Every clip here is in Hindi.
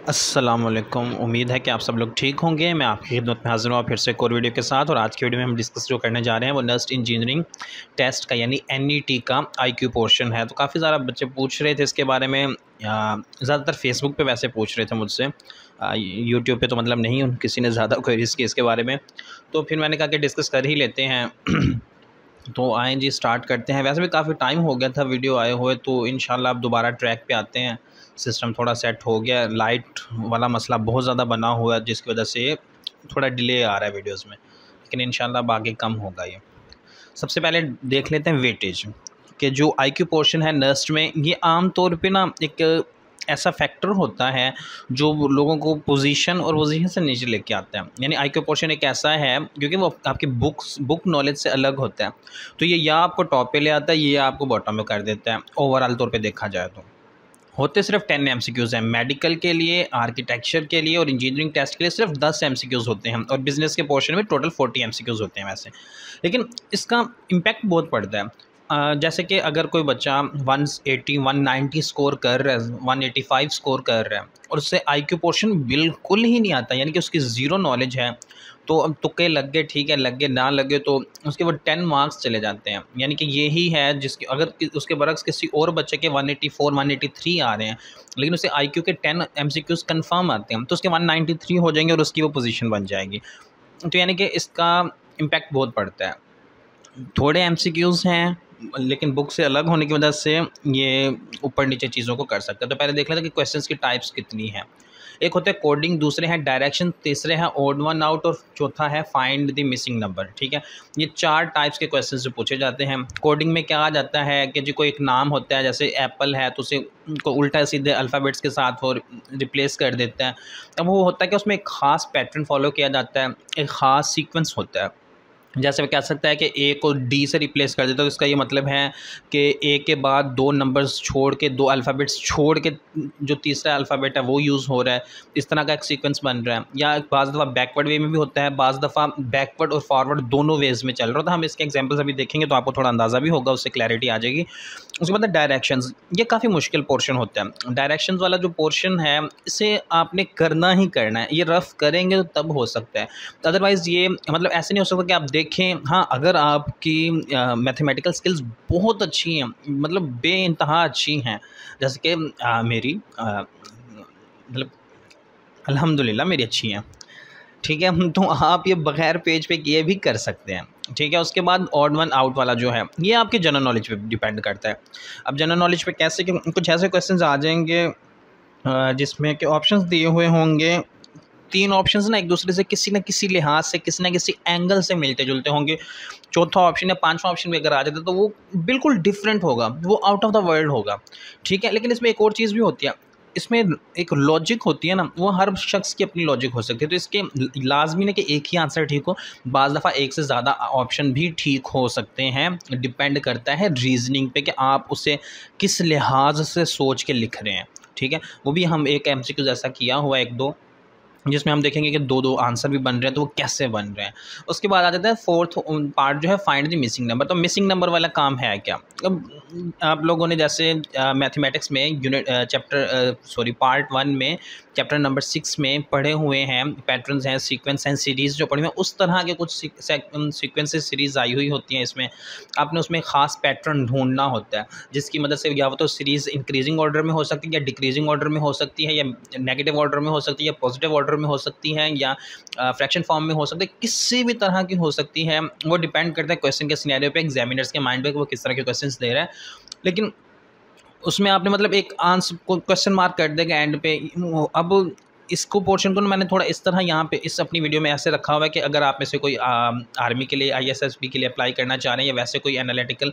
अस्सलामुअलैकुम। उम्मीद है कि आप सब लोग ठीक होंगे। मैं आपकी खिदमत में हाज़िर हूँ फिर से एक और वीडियो के साथ। और आज की वीडियो में हम डिस्कस जो करने जा रहे हैं वो नर्स इंजीनियरिंग टेस्ट का यानी NET का IQ पोर्शन है। तो काफ़ी ज़्यादा बच्चे पूछ रहे थे इसके बारे में, ज़्यादातर फेसबुक पे वैसे पूछ रहे थे मुझसे, यूट्यूब पे तो मतलब नहीं किसी ने ज़्यादा क्वेरीज़ की इसके बारे में। तो फिर मैंने कहा कि डिस्कस कर ही लेते हैं। तो आएँ जी, स्टार्ट करते हैं। वैसे भी काफ़ी टाइम हो गया था वीडियो आए हुए, तो इंशाल्लाह अब दोबारा ट्रैक पे आते हैं। सिस्टम थोड़ा सेट हो गया, लाइट वाला मसला बहुत ज़्यादा बना हुआ है जिसकी वजह से थोड़ा डिले आ रहा है वीडियोस में, लेकिन इंशाल्लाह अब आगे कम होगा ये। सबसे पहले देख लेते हैं वेटेज कि जो IQ पोर्शन है नर्स्ट में, ये आम तौर पे ना एक ऐसा फैक्टर होता है जो लोगों को पोजीशन और पोजीशन से नीचे लेके आता है। यानी IQ पोर्शन एक ऐसा है क्योंकि वो आपकी बुक नॉलेज से अलग होता है, तो ये या आपको टॉप पे ले आता है, ये आपको बॉटम में कर देता है ओवरऑल तौर पे देखा जाए तो। होते सिर्फ 10 MCQs हैं। मेडिकल के लिए, आर्किटेक्चर के लिए और इंजीनियरिंग टेस्ट के लिए सिर्फ 10 MCQs होते हैं, और बिजनेस के पोर्शन में टोटल 40 MCQs होते हैं वैसे। लेकिन इसका इम्पैक्ट बहुत पड़ता है। जैसे कि अगर कोई बच्चा 180 190 स्कोर कर रहा है, 185 स्कोर कर रहा है और उससे IQ पोर्शन बिल्कुल ही नहीं आता, यानी कि उसकी ज़ीरो नॉलेज है, तो अब तुक्के लग गए ठीक है, लग गए ना लगे तो उसके वो 10 मार्क्स चले जाते हैं। यानी कि यही है जिसके अगर उसके बरक्स किसी और बच्चे के 184 183 आ रहे हैं, लेकिन उसे IQ के 10 MCQs कंफर्म आते हैं, तो उसके 193 हो जाएंगे और उसकी वो पोजीशन बन जाएगी। तो यानी कि इसका इम्पैक्ट बहुत पड़ता है। थोड़े MCQs हैं लेकिन बुक से अलग होने की वजह से ये ऊपर नीचे चीज़ों को कर सकते हैं। तो पहले देख लेते हैं कि क्वेश्चंस की टाइप्स कितनी हैं। एक होते हैं कोडिंग, दूसरे हैं डायरेक्शन, तीसरे हैं ओड वन आउट और चौथा है फाइंड द मिसिंग नंबर। ठीक है, ये 4 टाइप्स के क्वेश्चंस जो पूछे जाते हैं। कोडिंग में क्या आ जाता है कि जी कोई एक नाम होता है, जैसे एप्पल है तो उसे को उल्टा सीधे अल्फ़ाबेट्स के साथ वो रिप्लेस कर देता है। अब वो होता है कि उसमें एक ख़ास पैटर्न फॉलो किया जाता है, एक ख़ास सीक्वेंस होता है। जैसे वो कह सकता है कि ए को डी से रिप्लेस कर देता है, तो इसका ये मतलब है कि ए के बाद 2 नंबर्स छोड़ के, 2 अल्फ़ाबेट्स छोड़ के जो तीसरा अल्फ़ाबेट है वो यूज़ हो रहा है। इस तरह का एक सीक्वेंस बन रहा है। या बाज़ दफ़ा बैकवर्ड वे में भी होता है, बाज़ दफ़ा बैकवर्ड और फॉरवर्ड दोनों वेज़ में चल रहा होता है। हम इसके एग्जांपल्स अभी देखेंगे तो आपको थोड़ा अंदाज़ा भी होगा, उससे क्लैरिटी आ जाएगी। उसके बाद डायरेक्शंस, ये काफ़ी मुश्किल पोर्शन होता है। डायरेक्शंस वाला जो पोर्शन है इसे आपने करना ही करना है, ये रफ़ करेंगे तो तब हो सकता है, अदरवाइज़ ये मतलब ऐसे नहीं हो सकता कि आप देखें। हाँ, अगर आपकी मैथमेटिकल स्किल्स बहुत अच्छी हैं, मतलब बेइंतहा अच्छी हैं, जैसे कि मेरी मतलब अल्हम्दुलिल्लाह मेरी अच्छी हैं, ठीक है, तो आप ये बग़ैर पेज पे किए भी कर सकते हैं। ठीक है, उसके बाद ऑड वन आउट वाला जो है ये आपके जनरल नॉलेज पे डिपेंड करता है। अब जनरल नॉलेज पे कैसे कि कुछ ऐसे क्वेश्चंस आ जाएंगे जिसमें कि ऑप्शंस दिए हुए होंगे। 3 ऑप्शंस ना एक दूसरे से किसी न किसी लिहाज से, किसी न किसी एंगल से मिलते जुलते होंगे। चौथा ऑप्शन या 5वां ऑप्शन भी अगर आ जाता है तो वो बिल्कुल डिफरेंट होगा, वो आउट ऑफ द वर्ल्ड होगा। ठीक है, लेकिन इसमें एक और चीज़ भी होती है, इसमें एक लॉजिक होती है ना, वो हर शख्स की अपनी लॉजिक हो सकती है। तो इसके लाजमी नहीं कि एक ही आंसर ठीक हो, बाज़ दफ़ा एक से ज़्यादा ऑप्शन भी ठीक हो सकते हैं। डिपेंड करता है रीजनिंग पे कि आप उसे किस लिहाज से सोच के लिख रहे हैं। ठीक है, वो भी हम एक MCQ जैसा किया हुआ 1-2, जिसमें हम देखेंगे कि 2-2 आंसर भी बन रहे हैं तो वो कैसे बन रहे हैं। उसके बाद आ जाता है 4th पार्ट जो है फाइंड द मिसिंग नंबर। तो मिसिंग नंबर वाला काम है क्या? अब आप लोगों ने जैसे मैथमेटिक्स में पार्ट 1 में चैप्टर नंबर 6 में पढ़े हुए हैं, पैटर्न्स हैं, सीक्वेंस हैं, सीरीज़ जो पढ़ी हुई हैं, उस तरह के कुछ सीक्वेंसेस सीरीज़ आई हुई होती हैं। इसमें आपने उसमें ख़ास पैटर्न ढूंढना होता है, जिसकी मदद से या तो सीरीज़ इंक्रीजिंग ऑर्डर में हो सकती है, या डिक्रीजिंग ऑर्डर में हो सकती है, या नेगेटिव ऑर्डर में हो सकती है, या पॉजिटिव ऑर्डर में हो सकती है, या फ्रैक्शन फॉर्म में हो सकती है, किसी भी तरह की हो सकती है। वो डिपेंड करता है क्वेश्चन के सिनेरियो पे, एग्जामिनर्स के माइंड पे कि वो किस तरह के क्वेश्चंस दे रहा है। लेकिन उसमें आपने मतलब एक आंसर को क्वेश्चन मार्क कर देगा एंड पे। अब इसको पोर्शन को मैंने थोड़ा इस तरह यहाँ पे इस अपनी वीडियो में ऐसे रखा हुआ है कि अगर आप में से कोई आर्मी के लिए, ISSB के लिए अप्लाई करना चाह रहे हैं, या वैसे कोई एनालिटिकल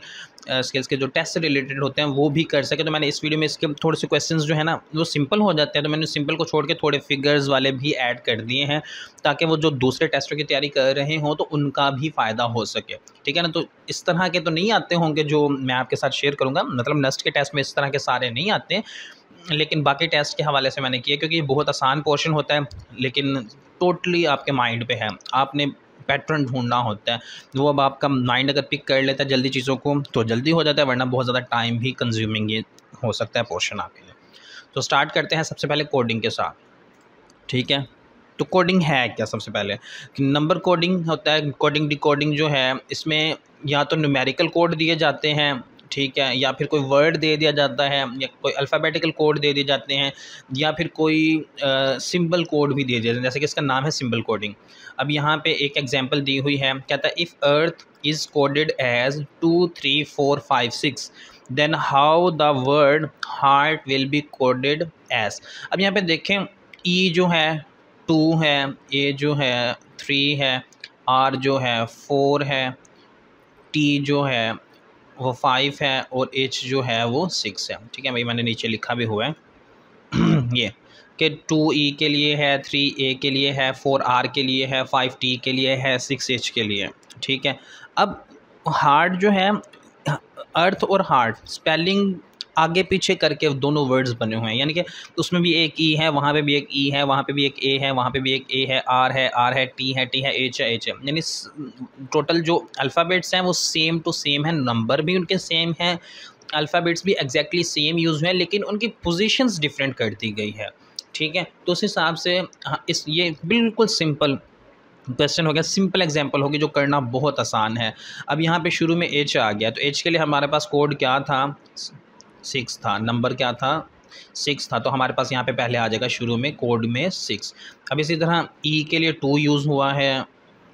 स्किल्स के जो टेस्ट से रिलेटेड होते हैं वो भी कर सके, तो मैंने इस वीडियो में इसके थोड़े से क्वेश्चंस जो है ना वो सिंपल हो जाते हैं, तो मैंने सिंपल को छोड़ के थोड़े फिगर्स वाले भी ऐड कर दिए हैं, ताकि वो जो दूसरे टेस्टों की तैयारी कर रहे हों तो उनका भी फ़ायदा हो सके। ठीक है ना, तो इस तरह के तो नहीं आते होंगे जो मैं आपके साथ शेयर करूँगा, मतलब नस्ट के टेस्ट में इस तरह के सारे नहीं आते, लेकिन बाकी टेस्ट के हवाले से मैंने किया क्योंकि ये बहुत आसान पोर्शन होता है, लेकिन टोटली आपके माइंड पे है, आपने पैटर्न ढूंढना होता है। वो अब आपका माइंड अगर पिक कर लेता है जल्दी चीज़ों को तो जल्दी हो जाता है, वरना बहुत ज़्यादा टाइम भी कंज्यूमिंग ये हो सकता है पोर्शन आपके लिए। तो स्टार्ट करते हैं सबसे पहले कोडिंग के साथ। ठीक है। तो कोडिंग है क्या? सबसे पहले कि नंबर कोडिंग होता है। कोडिंग डिकोडिंग जो है इसमें या तो न्यूमेरिकल कोड दिए जाते हैं, ठीक है, या फिर कोई वर्ड दे दिया जाता है, या कोई अल्फ़ाबेटिकल कोड दे दिए जाते हैं, या फिर कोई सिंबल कोड भी दिए जाते हैं, जैसे कि इसका नाम है सिंबल कोडिंग। अब यहाँ पे एक एग्जांपल दी हुई है, कहता है if earth is coded as 2 3 4 5 6 then how the word heart will be coded as. अब यहाँ पे देखें, ई जो है 2 है, ए जो है 3 है, आर जो है 4 है, टी जो है वो 5 है, और एच जो है वो 6 है। ठीक है भाई, मैंने नीचे लिखा भी हुआ है ये कि 2E के लिए है, 3A के लिए है, 4R के लिए है, 5T के लिए है, 6H के लिए। ठीक है। अब हार्ट जो है, अर्थ और हार्ट स्पेलिंग आगे पीछे करके दोनों वर्ड्स बने हुए हैं, यानी कि उसमें भी एक ई है, वहाँ पे भी एक ई है, वहाँ पे भी एक ए है, वहाँ पे भी एक ए है, आर है, टी है, एच है, यानी टोटल जो अल्फ़ाबेट्स हैं वो सेम टू सेम है, नंबर भी उनके सेम हैं, अल्फ़ाबेट्स भी एग्जैक्टली सेम यूज़ हुए हैं, लेकिन उनकी पोजीशंस डिफरेंट कर दी गई है। ठीक है। तो उस हिसाब से इस ये बिल्कुल सिंपल क्वेश्चन हो गया, सिंपल एग्जांपल होगी जो करना बहुत आसान है। अब यहाँ पे शुरू में एच आ गया, तो एच के लिए हमारे पास कोड क्या था? 6 था। नंबर क्या था? 6 था। तो हमारे पास यहाँ पे पहले आ जाएगा शुरू में कोड में 6। अब इसी तरह ई के लिए 2 यूज़ हुआ है,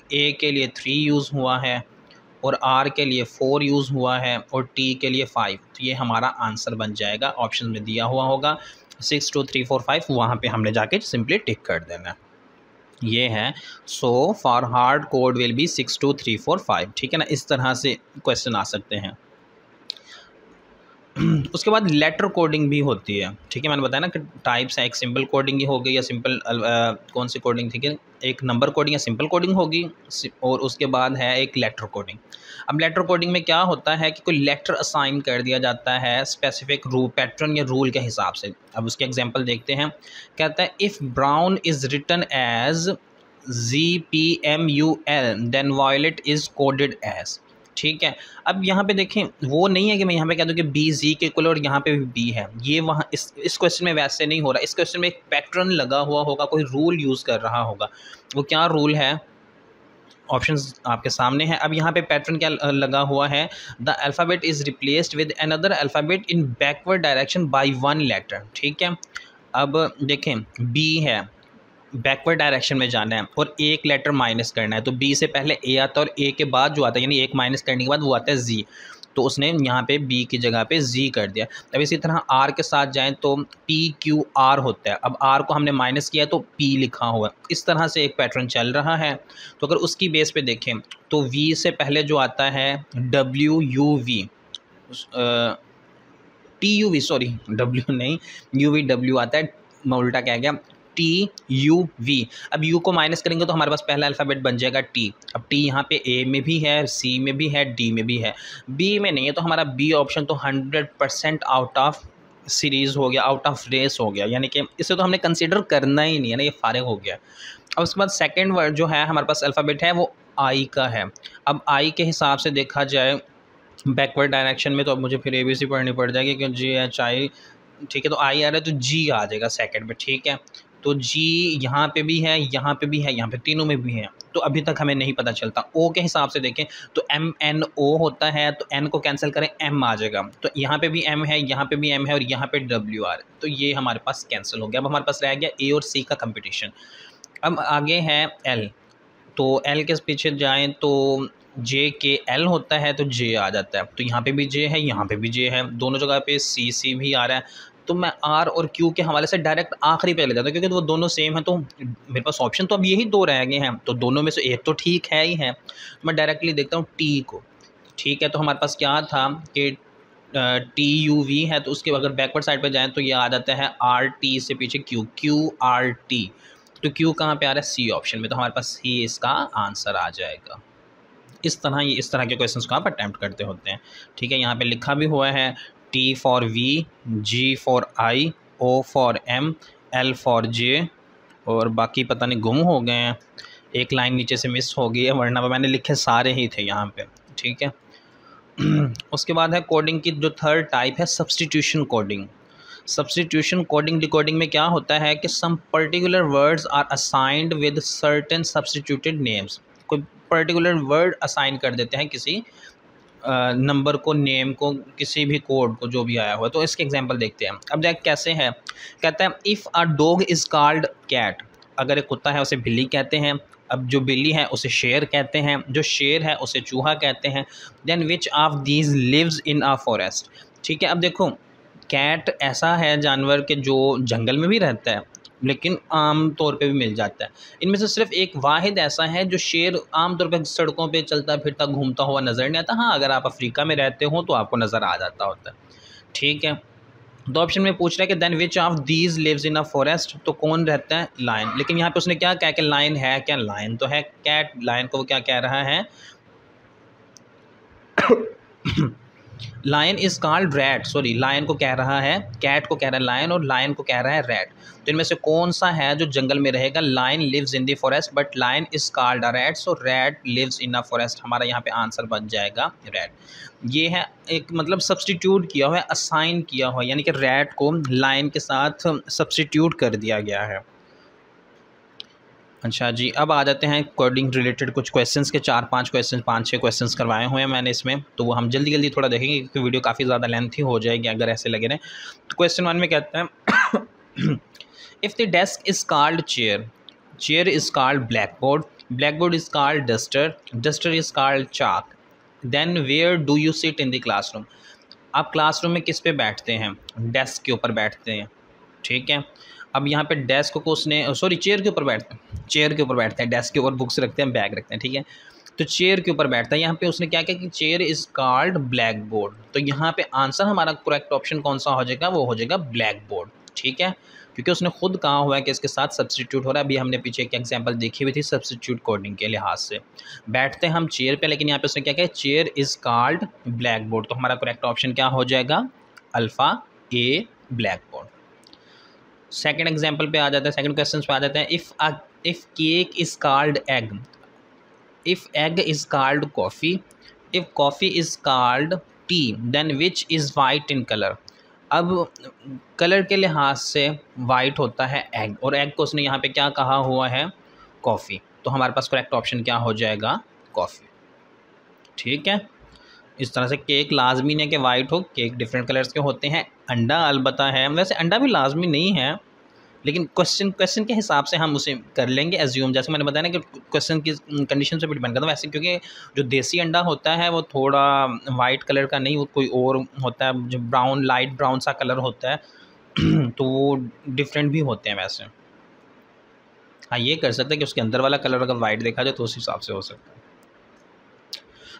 ए के लिए 3 यूज़ हुआ है, और आर के लिए 4 यूज़ हुआ है, और टी के लिए 5। तो ये हमारा आंसर बन जाएगा, ऑप्शन में दिया हुआ होगा 6 2 3 4 5, वहाँ पे हमने जाके सिंपली टिक कर देना। ये है। So for hard code will be 6 2 3 4 5। ठीक है ना, इस तरह से क्वेश्चन आ सकते हैं। उसके बाद लेटर कोडिंग भी होती है। ठीक है, मैंने बताया ना कि टाइप्स है, एक सिंपल कोडिंग ही हो गई, या सिंपल कौन सी कोडिंग थी कि एक नंबर कोडिंग या सिंपल कोडिंग होगी, और उसके बाद है एक लेटर कोडिंग। अब लेटर कोडिंग में क्या होता है कि कोई लेटर असाइन कर दिया जाता है स्पेसिफिक रूल, पैटर्न या रूल के हिसाब से। अब उसके एग्जांपल देखते हैं। कहता है if brown is written as ZPMUL then violet is coded as. ठीक है। अब यहाँ पे देखें, वो नहीं है कि मैं यहाँ पे कह दूँ कि BZ के इक्वल और यहाँ पे भी B है, ये वहाँ इस क्वेश्चन में वैसे नहीं हो रहा। इस क्वेश्चन में एक पैटर्न लगा हुआ होगा, कोई रूल यूज़ कर रहा होगा। वो क्या रूल है? ऑप्शंस आपके सामने हैं। अब यहाँ पे पैटर्न क्या लगा हुआ है? The alphabet is replaced with another alphabet in backward direction by 1 letter. ठीक है। अब देखें, B है, बैकवर्ड डायरेक्शन में जाना है और एक लेटर माइनस करना है, तो बी से पहले ए आता है, और ए के बाद जो आता है, यानी एक माइनस करने के बाद वो आता है जी। तो उसने यहाँ पे बी की जगह पे जी कर दिया। अब इसी तरह आर के साथ जाएं तो PQR होता है। अब आर को हमने माइनस किया तो पी लिखा हुआ है। इस तरह से एक पैटर्न चल रहा है। तो अगर उसकी बेस पे देखें तो वी से पहले जो आता है WUV, TUV, सॉरी W नहीं, UVW आता है, मैं उल्टा कह गया, TUV। अब U को माइनस करेंगे तो हमारे पास पहला अल्फ़ाबेट बन जाएगा T। अब T यहाँ पे A में भी है, C में भी है, D में भी है, B में नहीं है, तो हमारा B ऑप्शन तो 100% आउट ऑफ सीरीज़ हो गया, आउट ऑफ रेस हो गया, यानी कि इसे तो हमने कंसिडर करना ही नहीं है ना, ये फारिग हो गया। अब उसके बाद सेकेंड वर्ड जो है हमारे पास अल्फ़ाबेट है वो I का है। अब I के हिसाब से देखा जाए बैकवर्ड डायरेक्शन में, तो अब मुझे फिर ABC पढ़नी पड़ जाएगी, क्योंकि GHI। ठीक है, तो आई आ रहा है तो जी आ जाएगा सेकंड में। ठीक है, तो जी यहाँ पे भी है, यहाँ पे भी है, यहाँ पे तीनों में भी है। तो अभी तक हमें नहीं पता चलता। ओ के हिसाब से देखें तो MNO होता है, तो एन को कैंसिल करें, एम आ जाएगा। तो यहाँ पे भी एम है, यहाँ पे भी एम है, और यहाँ पे WR, तो ये हमारे पास कैंसिल हो गया। अब हमारे पास रह गया ए और सी का कंपटीशन। अब आगे है एल, तो एल के पीछे जाएँ तो JKL होता है, तो जे आ जाता है। तो यहाँ पे भी जे है, यहाँ पे भी जे है, दोनों जगह पे CC भी आ रहा है। तो मैं R और Q के हवाले से डायरेक्ट आखिरी पे ले जाता हूँ, क्योंकि वो दोनों सेम हैं। तो मेरे पास ऑप्शन तो अब यही दो रह गए हैं, तो दोनों में से एक तो ठीक है ही है। मैं डायरेक्टली देखता हूँ T को। ठीक है, तो हमारे पास क्या था कि TUV है, तो उसके अगर बैकवर्ड साइड पे जाएँ तो ये आ जाता है RT से पीछे QRT। तो Q कहाँ पे आ रहा है? C ऑप्शन में, तो हमारे पास C इसका आंसर आ जाएगा। इस तरह के क्वेश्चंस को आप अटैम्प्ट करते होते हैं। ठीक है, यहाँ पे लिखा भी हुआ है T for V, G for I, O for M, L for J, और बाकी पता नहीं गुम हो गए हैं, एक लाइन नीचे से मिस हो गई है, वरना मैंने लिखे सारे ही थे यहाँ पे। ठीक है। उसके बाद है कोडिंग की जो थर्ड टाइप है substitution coding. Substitution coding decoding में क्या होता है कि some particular words are assigned with certain substituted names, कोई पर्टिकुलर वर्ड असाइन कर देते हैं किसी नंबर को, नेम को, किसी भी कोड को, जो भी आया हुआ है। तो इसके एग्जांपल देखते हैं। अब देख कैसे है, कहता है if a dog is called cat, अगर एक कुत्ता है उसे बिल्ली कहते हैं। अब जो बिल्ली है उसे शेर कहते हैं, जो शेर है उसे चूहा कहते हैं। Then which of these lives in a forest. ठीक है, अब देखो कैट ऐसा है जानवर के जो जंगल में भी रहता है लेकिन आम तौर पे भी मिल जाता है। इनमें से सिर्फ एक वाहिद ऐसा है जो शेर आम तौर पे सड़कों पे चलता फिरता घूमता हुआ नज़र नहीं आता। हाँ, अगर आप अफ्रीका में रहते हो तो आपको नज़र आ जाता होता है। ठीक है, तो ऑप्शन में पूछ रहा है कि then which of these lives in a forest, तो कौन रहता है, लायन। लेकिन यहाँ पे उसने क्या कहा कि लायन है क्या, लायन तो है, कैट लायन को वो क्या कह रहा है lion is called rat, sorry lion को कह रहा है, कैट को कह रहा है लायन और लायन को कह रहा है रैट। तो इनमें से कौन सा है जो जंगल में रहेगा, lion lives in the forest but lion is called a rat, so rat lives in a forest. हमारा यहाँ पे आंसर बन जाएगा रैट। ये है एक मतलब सब्स्टिट्यूट किया हुआ है, असाइन किया हुआ है, यानी कि रैट को लायन के साथ सब्स्टिट्यूट कर दिया गया है। अच्छा जी, अब आ जाते हैं कोडिंग रिलेटेड कुछ क्वेश्चंस के, 5-6 क्वेश्चंस करवाए हुए हैं मैंने इसमें, तो वो हम जल्दी जल्दी थोड़ा देखेंगे क्योंकि वीडियो काफ़ी ज़्यादा लेंथी हो जाएगी अगर ऐसे लगे रहें। तो क्वेश्चन 1 में कहते हैं if the desk is called chair, chair is called blackboard, blackboard is called duster, duster is called chalk, then where do you sit in the classroom. आप क्लासरूम में किस पे बैठते हैं, डेस्क के ऊपर बैठते हैं। ठीक है, अब यहाँ पे डेस्क को उसने सॉरी चेयर के ऊपर बैठते हैं, चेयर के ऊपर बैठते हैं, डेस्क के ऊपर बुक्स रखते हैं, बैग रखते हैं। ठीक है, तो चेयर के ऊपर बैठता है। यहाँ पे उसने क्या किया कि chair is called black board, तो यहाँ पे आंसर हमारा करेक्ट ऑप्शन कौन सा हो जाएगा, वो हो जाएगा ब्लैक बोर्ड। ठीक है, क्योंकि उसने खुद कहा हुआ है कि इसके साथ सब्स्टिट्यूट हो रहा है। अभी हमने पीछे एक एग्जांपल देखी हुई थी सब्स्टिट्यूट कोडिंग के लिहाज से, बैठते हैं हम चेयर पे, लेकिन यहाँ पे उसने क्या किया, chair is called black board. तो हमारा करेक्ट ऑप्शन क्या हो जाएगा, अल्फ़ा ए ब्लैक बोर्ड। सेकेंड एग्जाम्पल पे आ जाता है, सेकेंड क्वेश्चन पे आ जाते हैं। If cake is called egg, if egg is called coffee, if coffee is called tea, then which is white in colour. अब कलर के लिहाज से वाइट होता है एग, और एग को उसने यहाँ पे क्या कहा हुआ है, कॉफ़ी। तो हमारे पास करेक्ट ऑप्शन क्या हो जाएगा, कॉफ़ी। ठीक है, इस तरह से केक लाजमी नहीं है कि वाइट हो, केक डिफरेंट कलर्स के होते हैं। अंडा अलबत्ता है, वैसे अंडा भी लाजमी नहीं है, लेकिन क्वेश्चन के हिसाब से हम उसे कर लेंगे एज्यूम। जैसे मैंने बताया ना कि क्वेश्चन की कंडीशन से भी डिपेंड करता है। वैसे क्योंकि जो देसी अंडा होता है वो थोड़ा वाइट कलर का नहीं, वो कोई और होता है, जो ब्राउन लाइट ब्राउन सा कलर होता है तो वो डिफरेंट भी होते हैं वैसे। हाँ, ये कर सकते हैं कि उसके अंदर वाला कलर अगर वाइट देखा जाए तो उस हिसाब से हो सकता है।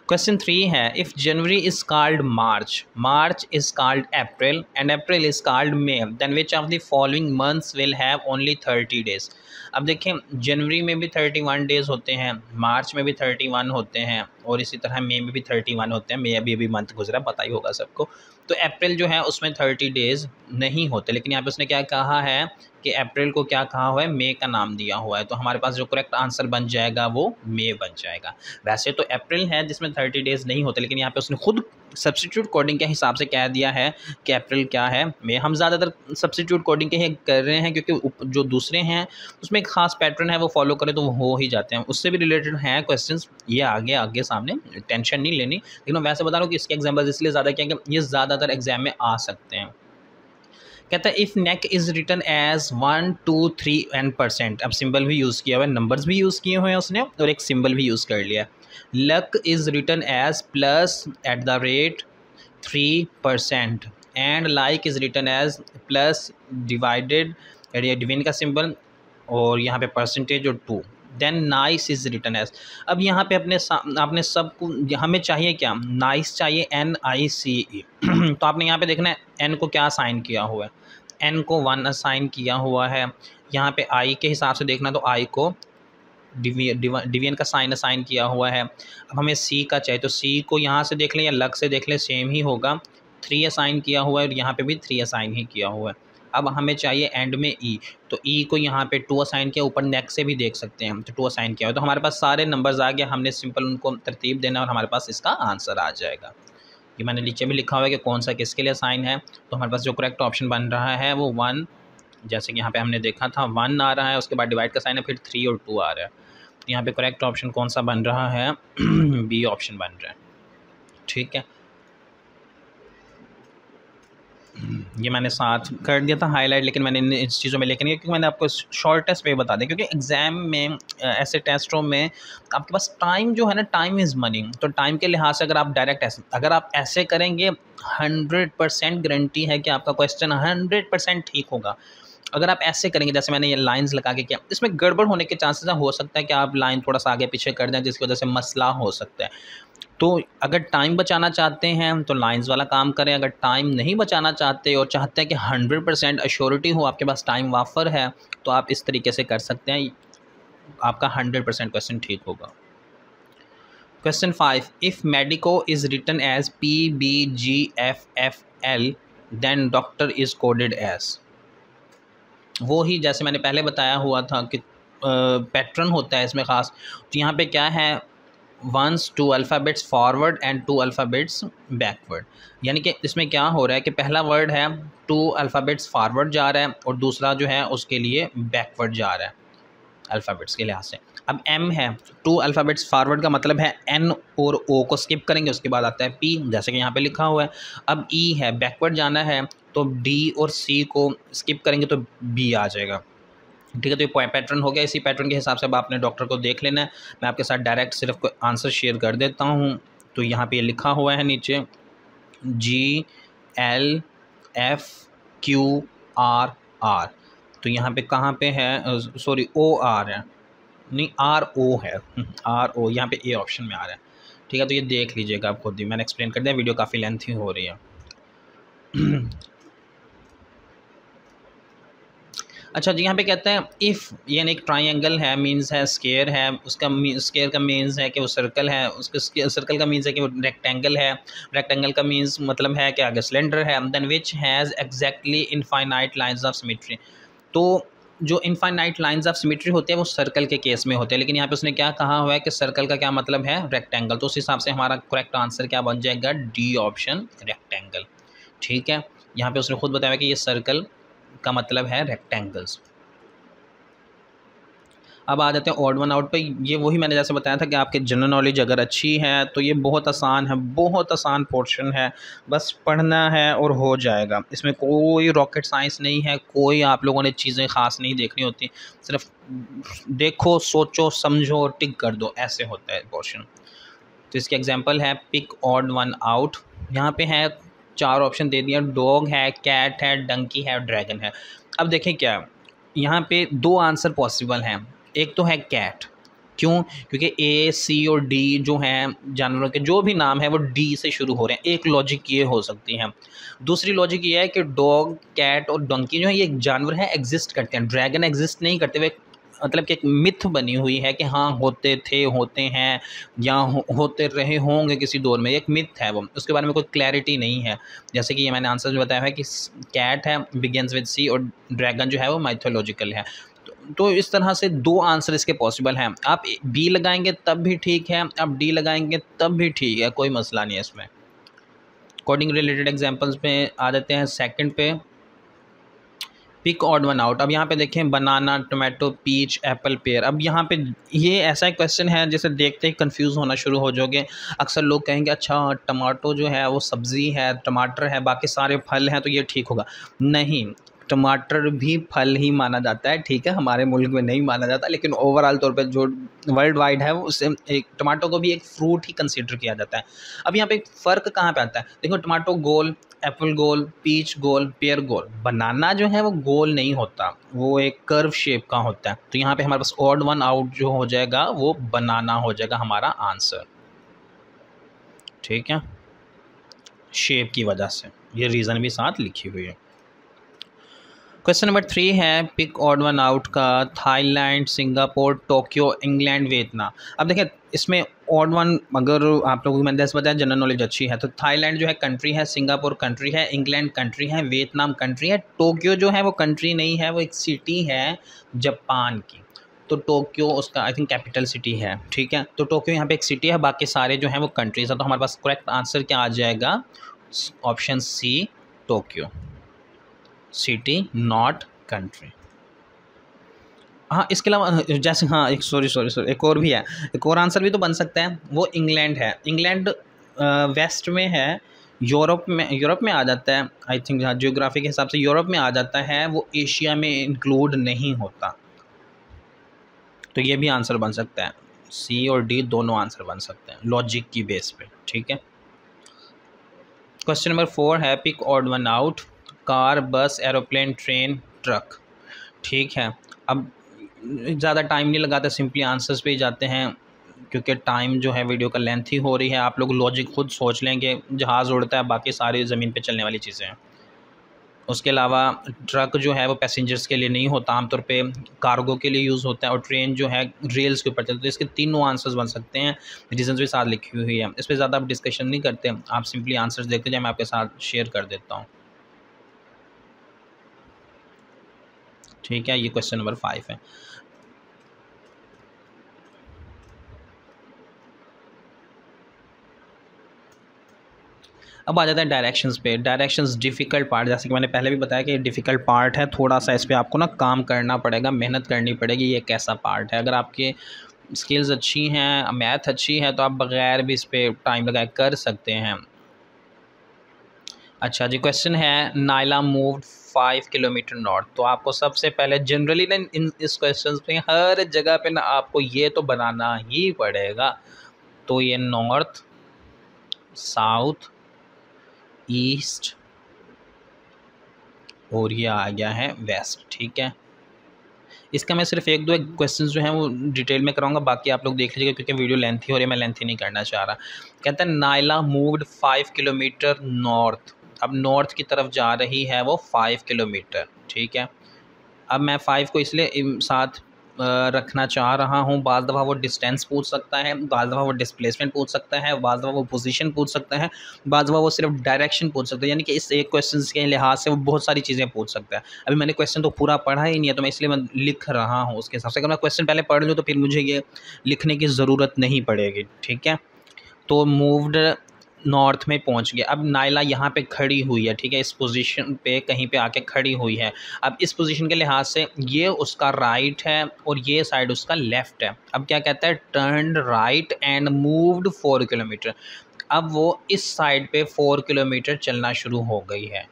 क्वेश्चन 3 है, if January is called March, March is called April and April is called May, then which of the following months will have only 30 days. अब देखें, जनवरी में भी 31 डेज़ होते हैं, मार्च में भी 31 होते हैं, और इसी तरह मई में भी 31 होते हैं। मई अभी मंथ गुजरा, पता ही होगा सबको। तो अप्रैल जो है उसमें 30 डेज़ नहीं होते, लेकिन यहाँ पे उसने क्या कहा है कि अप्रैल को क्या कहा हुआ है, मई का नाम दिया हुआ है। तो हमारे पास जो करेक्ट आंसर बन जाएगा वो मई बन जाएगा। वैसे तो अप्रैल है जिसमें 30 डेज़ नहीं होते, लेकिन यहाँ पे उसने खुद सब्स्टिट्यूट कोडिंग के हिसाब से कह दिया है कि अप्रैल क्या है, मई। हम ज़्यादातर सब्स्टिट्यूट कोडिंग के ही कर रहे हैं क्योंकि जो दूसरे हैं उसमें एक ख़ास पैटर्न है, वो फॉलो करें तो वो हो ही जाते हैं। उससे भी रिलेटेड हैं क्वेश्चंस, ये आगे सामने, टेंशन नहीं लेनी। लेकिन मैं वैसे बता रहा हूँ कि इसके एग्जाम्पल इसलिए ज़्यादा क्या कि ये ज़्यादातर एग्जाम में आ सकते हैं। कहता है if neck is written as 1 2 3 n%। अब सिंबल भी यूज़ किया हुआ है, नंबर्स भी यूज़ किए हुए हैं उसने, और एक सिंबल भी यूज़ कर लिया। Luck is written as +3% and like is written as plus divided division का सिंबल और यहाँ पे परसेंटेज और 2, then nice is written as. अब यहाँ पे आपने सबको, हमें चाहिए क्या, नाइस चाहिए, NICE तो आपने यहाँ पे देखना है n को क्या असाइन किया हुआ है, n को 1 असाइन किया हुआ है। यहाँ पे i के हिसाब से देखना तो i को डिवीजन का साइन असाइन किया हुआ है। अब हमें c का चाहिए तो c को यहाँ से देख लें या लग से देख लें, सेम ही होगा। 3 असाइन किया हुआ है और यहाँ पे भी 3 असाइन ही किया हुआ है। अब हमें चाहिए एंड में e, तो e को यहाँ पे 2 असाइन किया, ऊपर नेक से भी देख सकते हैं तो 2 असाइन किया हुआ। तो हमारे पास सारे नंबर्स आ गए, हमने सिंपल उनको तरतीब देना और हमारे पास इसका आंसर आ जाएगा। ये मैंने नीचे भी लिखा हुआ है कि कौन सा किसके लिए साइन है। तो हमारे पास जो करेक्ट ऑप्शन बन रहा है वो 1, जैसे कि यहाँ पे हमने देखा था 1 आ रहा है, उसके बाद डिवाइड का साइन है, फिर 3 और 2 आ रहा है। तो यहाँ पे करेक्ट ऑप्शन कौन सा बन रहा है? बी ऑप्शन बन रहा है। ठीक है, ये मैंने साथ कर दिया था हाईलाइट, लेकिन मैंने इन चीज़ों में लेकिन क्योंकि मैंने आपको शॉर्टेस्ट वे बता दें, क्योंकि एग्ज़ाम में ऐसे टेस्टों में आपके पास टाइम जो है ना, टाइम इज़ मनी। तो टाइम के लिहाज से अगर आप डायरेक्ट अगर आप ऐसे करेंगे 100% गारंटी है कि आपका क्वेश्चन 100% ठीक होगा। अगर आप ऐसे करेंगे जैसे मैंने ये लाइंस लगा के किया, इसमें गड़बड़ होने के चांसेस हो सकता है कि आप लाइन थोड़ा सा आगे पीछे कर दें, जिसकी वजह से मसला हो सकता है। तो अगर टाइम बचाना चाहते हैं तो लाइंस वाला काम करें, अगर टाइम नहीं बचाना चाहते और चाहते हैं कि 100% अश्योरिटी हो, आपके पास टाइम वाफर है, तो आप इस तरीके से कर सकते हैं, आपका 100% क्वेश्चन ठीक होगा। Question 5, if medico is written as PBGFFL then doctor is coded as. वो ही जैसे मैंने पहले बताया हुआ था कि पैटर्न होता है इसमें ख़ास। तो यहाँ पे क्या है, 2 alphabets forward and 2 alphabets backward. यानी कि इसमें क्या हो रहा है कि पहला वर्ड है 2 अल्फ़ाबेट्स फॉरवर्ड जा रहा है और दूसरा जो है उसके लिए बैकवर्ड जा रहा है अल्फ़ाबेट्स के लिहाज से। अब M है, 2 अल्फ़ाबेट्स फॉरवर्ड का मतलब है N और O को स्किप करेंगे, उसके बाद आता है P, जैसे कि यहाँ पे लिखा हुआ है। अब E है, बैकवर्ड जाना है, तो D और C को स्किप करेंगे तो B आ जाएगा। ठीक है, तो ये पैटर्न हो गया। इसी पैटर्न के हिसाब से अब आपने डॉक्टर को देख लेना है। मैं आपके साथ डायरेक्ट सिर्फ आंसर शेयर कर देता हूँ। तो यहाँ पे ये लिखा हुआ है नीचे GLFQRR। तो यहाँ पे कहाँ पे है, सॉरी OR है, नहीं RO है, RO यहाँ पे ए ऑप्शन में आ रहा है। ठीक है, तो ये देख लीजिएगा आप खुद ही, मैंने एक्सप्लेन कर दिया, वीडियो काफ़ी लेंथी हो रही है। अच्छा जी, यहाँ पे कहते हैं इफ़, यानी एक ट्राइंगल है, मीन्स है स्केयर है, उसका स्केयर का मीन्स है कि वो सर्कल है, उसके सर्कल का मीन्स है कि वो रेक्टेंगल है, रेक्टेंगल का मीन्स मतलब है कि आगे सिलेंडर है, then which has exactly infinite lines of symmetry. तो जो इनफाइनाइट लाइंस ऑफ सिमेट्री होते हैं वो सर्कल के केस में होते हैं, लेकिन यहाँ पे उसने क्या कहा हुआ है कि सर्कल का क्या मतलब है, रेक्टेंगल। तो उस हिसाब से हमारा करेक्ट आंसर क्या बन जाएगा, डी ऑप्शन, रेक्टेंगल। ठीक है, यहाँ पे उसने खुद बताया कि ये सर्कल का मतलब है रेक्टेंगल्स। अब आ जाते हैं ऑड वन आउट पे। ये वही मैंने जैसे बताया था कि आपके जनरल नॉलेज अगर अच्छी है तो ये बहुत आसान है, बहुत आसान पोर्शन है, बस पढ़ना है और हो जाएगा। इसमें कोई रॉकेट साइंस नहीं है, कोई आप लोगों ने चीज़ें ख़ास नहीं देखनी होती, सिर्फ देखो, सोचो, समझो और टिक कर दो, ऐसे होता है पोर्शन। तो इसके एग्जांपल है पिक ऑड वन आउट। यहाँ पे है 4 ऑप्शन दे दिया, डॉग है, कैट है, डंकी है, ड्रैगन है। अब देखें क्या, यहाँ पे 2 आंसर पॉसिबल हैं। एक तो है कैट, क्यों? क्योंकि A, C और D जो हैं जानवरों के जो भी नाम है वो D से शुरू हो रहे हैं, एक लॉजिक ये हो सकती है। दूसरी लॉजिक ये है कि डॉग, कैट और डंकी जो है ये जानवर हैं, एग्जिस्ट करते हैं, ड्रैगन एग्जिस्ट नहीं करते, वे मतलब कि एक मिथ बनी हुई है कि हाँ होते थे, होते हैं, या होते रहे होंगे किसी दौर में, एक मिथ है वो, उसके बारे में कोई क्लैरिटी नहीं है। जैसे कि ये मैंने आंसर जो बताया है कि कैट है, बिगिंस विद C, और ड्रैगन जो है वो माइथोलॉजिकल है। तो इस तरह से 2 आंसर इसके पॉसिबल हैं। आप बी लगाएंगे तब भी ठीक है, आप डी लगाएंगे तब भी ठीक है, कोई मसला नहीं है इसमें। कोडिंग रिलेटेड एग्जांपल्स पे आ जाते हैं। सेकंड पे पिक ऑड वन आउट। अब यहाँ पे देखें बनाना, टोमेटो, पीच, एप्पल, पेयर। अब यहाँ पे ये ऐसा एक क्वेश्चन है जिसे देखते ही कंफ्यूज होना शुरू हो जाओगे। अक्सर लोग कहेंगे अच्छा टमाटो जो है वो सब्ज़ी है, टमाटर है, बाकी सारे फल हैं, तो ये ठीक होगा। नहीं, टमाटर भी फल ही माना जाता है, ठीक है, हमारे मुल्क में नहीं माना जाता, लेकिन ओवरऑल तौर पे जो वर्ल्ड वाइड है वो उससे एक टमाटो को भी एक फ्रूट ही कंसीडर किया जाता है। अब यहाँ पे फ़र्क कहाँ पे आता है, देखो, टमाटो गोल, एप्पल गोल, पीच गोल, पेयर गोल। बनाना जो है वो गोल नहीं होता, वो एक कर्व शेप का होता है। तो यहाँ पे हमारे पास ऑड वन आउट जो हो जाएगा वो बनाना हो जाएगा हमारा आंसर। ठीक है, शेप की वजह से, ये रीज़न भी साथ लिखी हुई है। क्वेश्चन नंबर 3 है पिक ऑड वन आउट का, Thailand, Singapore, Tokyo, England, Vietnam. अब देखिए इसमें ऑड वन, अगर आप लोगों को मैंने जैसे बताया जनरल नॉलेज अच्छी है, तो थाईलैंड जो है कंट्री है, सिंगापुर कंट्री है, इंग्लैंड कंट्री है, वियतनाम कंट्री है, टोक्यो जो है वो कंट्री नहीं है, वो एक सिटी है जापान की। तो टोक्यो उसका आई थिंक कैपिटल सिटी है, ठीक है। तो टोक्यो यहाँ पे एक सिटी है, बाकी सारे जो हैं वो कंट्रीज हैं। तो हमारे पास करेक्ट आंसर क्या आ जाएगा, option C Tokyo, city not country. हाँ, इसके अलावा जैसे हाँ एक सॉरी एक और भी है, एक और आंसर भी तो बन सकता है, वो इंग्लैंड है। इंग्लैंड वेस्ट में है, यूरोप में आ जाता है आई थिंक, जहाँ जियोग्राफी के हिसाब से यूरोप में आ जाता है, वो एशिया में इंक्लूड नहीं होता। तो ये भी आंसर बन सकता है, सी और डी दोनों आंसर बन सकते हैं लॉजिक की बेस पे, ठीक है। क्वेश्चन नंबर 4 है pick odd one out, car, bus, aeroplane, train, truck, ठीक है। अब ज़्यादा टाइम नहीं लगाते, सिंपली आंसर्स पे ही जाते हैं, क्योंकि टाइम जो है वीडियो का लेंथ ही हो रही है। आप लोग लॉजिक खुद सोच लेंगे, जहाज़ उड़ता है, बाकी सारी ज़मीन पे चलने वाली चीज़ें हैं। उसके अलावा ट्रक जो है वो पैसेंजर्स के लिए नहीं होता, आमतौर पे कार्गो के लिए यूज़ होता है, और ट्रेन जो है रेल्स के ऊपर चलती है। तो इसके तीनों आंसर्स बन सकते हैं, रीजंस भी साथ लिखी हुई है। इस पर ज़्यादा आप डिस्कशन नहीं करते, आप सिंपली आंसर्स देखते जाए, मैं आपके साथ शेयर कर देता हूँ, ठीक है। ये क्वेश्चन नंबर 5 है। अब आ जाता है डायरेक्शंस पे। डायरेक्शंस डिफ़िकल्ट पार्ट, जैसे कि मैंने पहले भी बताया कि डिफ़िकल्ट पार्ट है, थोड़ा सा इस पे आपको ना काम करना पड़ेगा, मेहनत करनी पड़ेगी। ये कैसा पार्ट है, अगर आपके स्किल्स अच्छी हैं, मैथ अच्छी है, तो आप बगैर भी इस पर टाइम लगाए कर सकते हैं। अच्छा जी, क्वेश्चन है नायला मूव्ड 5 किलोमीटर नॉर्थ। तो आपको सबसे पहले जनरली ना इस क्वेश्चन पे हर जगह पे ना आपको ये तो बनाना ही पड़ेगा। तो ये नॉर्थ, साउथ, ईस्ट और ये आ गया है वेस्ट, ठीक है। इसका मैं सिर्फ एक दो क्वेश्चंस जो हैं वो डिटेल में कराऊंगा, बाकी आप लोग देख लीजिएगा, क्योंकि वीडियो लेंथी हो रही है, मैं लेंथी नहीं करना चाह रहा। कहता है नायला मूव्ड 5 किलोमीटर नॉर्थ। अब नॉर्थ की तरफ जा रही है वो 5 किलोमीटर, ठीक है। अब मैं 5 को इसलिए साथ रखना चाह रहा हूँ, बाज़ दफ़ा वो डिस्टेंस पूछ सकता है, बाज़ दफ़ा वो डिस्प्लेसमेंट पूछ सकता है, बाज़ दफ़ा वो पोजीशन पूछ सकता है, बाज़ दफ़ा वो सिर्फ डायरेक्शन पूछ सकता है। यानी कि इस एक क्वेश्चन के लिहाज से वो बहुत सारी चीज़ें पूछ सकता है। अभी मैंने क्वेश्चन तो पूरा पढ़ा ही नहीं है, तो मैं इसलिए मैं लिख रहा हूँ उसके हिसाब से। अगर मैं क्वेश्चन पहले पढ़ लूँ तो फिर मुझे ये लिखने की ज़रूरत नहीं पड़ेगी, ठीक है। तो मूव्ड नॉर्थ में पहुंच गया। अब नायला यहाँ पे खड़ी हुई है, ठीक है, इस पोजीशन पे कहीं पे आके खड़ी हुई है। अब इस पोजीशन के लिहाज से ये उसका राइट है और ये साइड उसका लेफ़्ट है। अब क्या कहता है, turn right and moved 4 kilometre. अब वो इस साइड पे 4 किलोमीटर चलना शुरू हो गई है,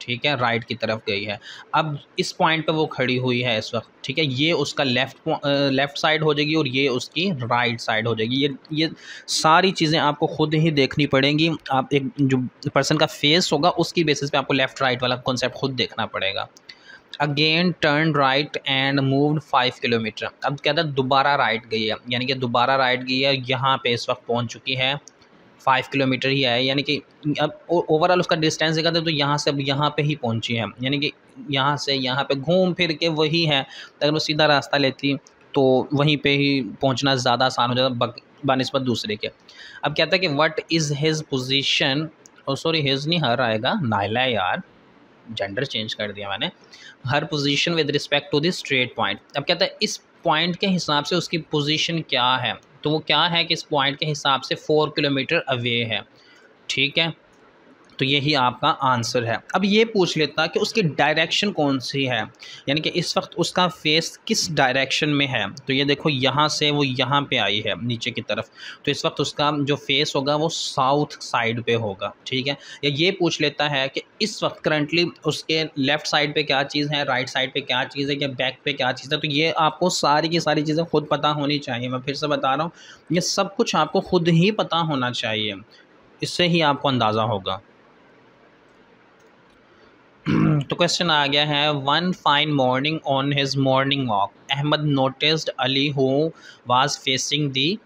ठीक है, राइट की तरफ गई है। अब इस पॉइंट पे वो खड़ी हुई है इस वक्त, ठीक है। ये उसका लेफ़्ट साइड हो जाएगी और ये उसकी राइट साइड हो जाएगी। ये सारी चीज़ें आपको खुद ही देखनी पड़ेंगी। आप एक जो पर्सन का फेस होगा उसकी बेसिस पे आपको लेफ़्ट राइट वाला कॉन्सेप्ट खुद देखना पड़ेगा। Again turn right and moved 5 kilometre. अब कहता है दोबारा राइट गई है, यानी कि दोबारा राइट गई है, यहाँ पे इस वक्त पहुँच चुकी है, 5 किलोमीटर ही है। यानी कि अब ओवरऑल उसका डिस्टेंस देखा तो यहाँ से अब यहाँ पे ही पहुँची है, यानी कि यहाँ से यहाँ पे घूम फिर के वही है। अगर वो सीधा रास्ता लेती तो वहीं पे ही पहुँचना ज़्यादा आसान हो जाता बानिस्बत दूसरे के। अब कहता है कि व्हाट इज़ हिज पोजीशन, और सॉरी हिज नहीं, हर आएगा, नायला यार, जेंडर चेंज कर दिया मैंने। हर position with respect to the straight point. अब कहता है इस पॉइंट के हिसाब से उसकी पोजीशन क्या है, तो वो क्या है कि इस पॉइंट के हिसाब से 4 किलोमीटर अवे है, ठीक है। तो यही आपका आंसर है। अब ये पूछ लेता कि उसकी डायरेक्शन कौन सी है, यानी कि इस वक्त उसका फेस किस डायरेक्शन में है। तो ये देखो यहाँ से वो यहाँ पे आई है नीचे की तरफ, तो इस वक्त उसका जो फेस होगा वो साउथ साइड पे होगा, ठीक है। या ये पूछ लेता है कि इस वक्त करंटली उसके लेफ़्ट साइड पे क्या चीज़ है, राइट साइड पे क्या चीज़ है, या बैक पे क्या चीज़ है। तो ये आपको सारी की सारी चीज़ें खुद पता होनी चाहिए। मैं फिर से बता रहा हूँ, ये सब कुछ आपको खुद ही पता होना चाहिए, इससे ही आपको अंदाज़ा होगा। तो क्वेश्चन आ गया है, one fine morning on his morning walk Ahmed noticed Ali who was facing the